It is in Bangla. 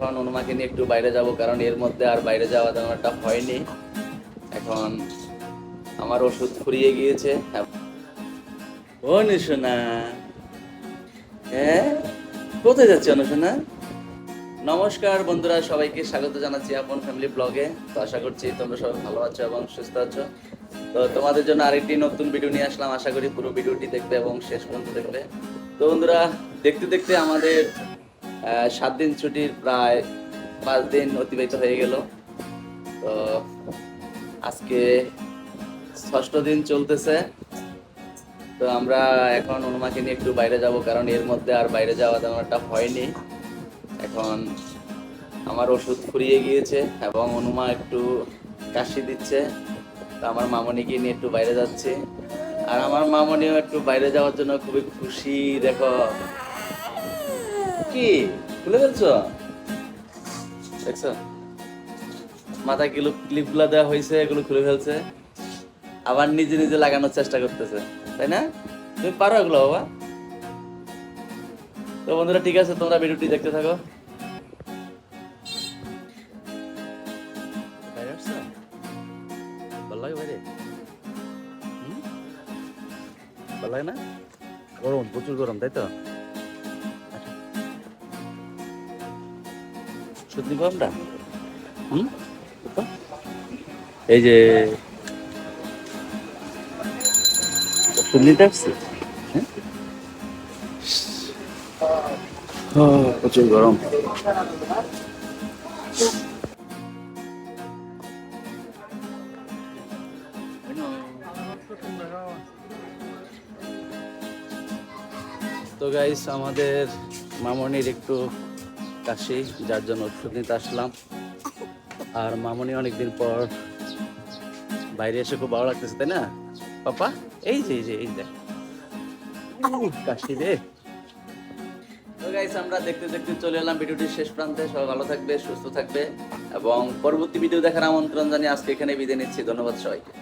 এখন অনুমাকে নিয়ে একটু বাইরে যাব, কারণ এর মধ্যে আর বাইরে যাওয়া তেমনটা হয়নি। এখন আমার ওষুধ ফুরিয়ে গিয়েছে। ও নিশোনা, হ্যাঁ কোথায় যাচ্ছে অনুশোনা? নমস্কার বন্ধুরা, সবাইকে স্বাগত জানাচ্ছি আপন ফ্যামিলি ব্লগে। তো আশা করছি তোমরা সবাই ভালো আছো এবং সুস্থ আছো। তো তোমাদের জন্য আরেকটি নতুন ভিডিও নিয়ে আসলাম। আশা করি পুরো ভিডিওটি দেখবে এবং শেষ পর্যন্ত দেখবে। তো বন্ধুরা, দেখতে দেখতে আমাদের 7 দিন ছুটির প্রায় 5 দিন অতিবাহিত হয়ে গেল। তো আজকে 6ষ্ঠ দিন চলতেছে। তো আমরা এখন অনুমাকে নিয়ে একটু বাইরে যাব, কারণ এর মধ্যে আর বাইরে যাওয়া তেমনটা হয়নি। এখন আমার ওষুধ ফুরিয়ে গিয়েছে এবং অনুমা একটু কাশি দিচ্ছে। তো আমার মামনিকে নিয়ে একটু বাইরে যাচ্ছি, আর আমার মামনিও একটু বাইরে যাওয়ার জন্য খুবই খুশি। দেখো কি খুলে ফেলছো, দেখছো মাথায় ক্লিপগুলো দেওয়া হয়েছে, এগুলো খুলে ফেলছে, আবার নিজে নিজে লাগানোর চেষ্টা করতেছে, তাই না? তুমি পারো এগুলো বাবা? তো বন্ধুরা, ঠিক আছে, তোমরা ভিডিওটি দেখতে থাকো। বাইরে আসছো? ভালো লাগে বাইরে? ভালো লাগে না? গরম, প্রচুর গরম, তাই তো? ওষুধ নিবো আমরা। হুম, এই যে ওষুধ নিতে আসছি। হ্যাঁ, প্রচুর গরম। তো গাইস, আমাদের মামনির একটু কাশি, যার জন্য ওষুধ নিতে আসলাম। আর মামনি অনেকদিন পর বাইরে এসে খুব ভালো লাগতেছে, তাই না পাপা? এই যে এই দেখ কাশি রে। তো গাইস, আমরা দেখতে দেখতে চলে এলাম ভিডিওটির শেষ প্রান্তে। সবাই ভালো থাকবে, সুস্থ থাকবে এবং পরবর্তী ভিডিও দেখার আমন্ত্রণ জানিয়ে আজকে এখানে বিদায় নিচ্ছি। ধন্যবাদ সবাইকে।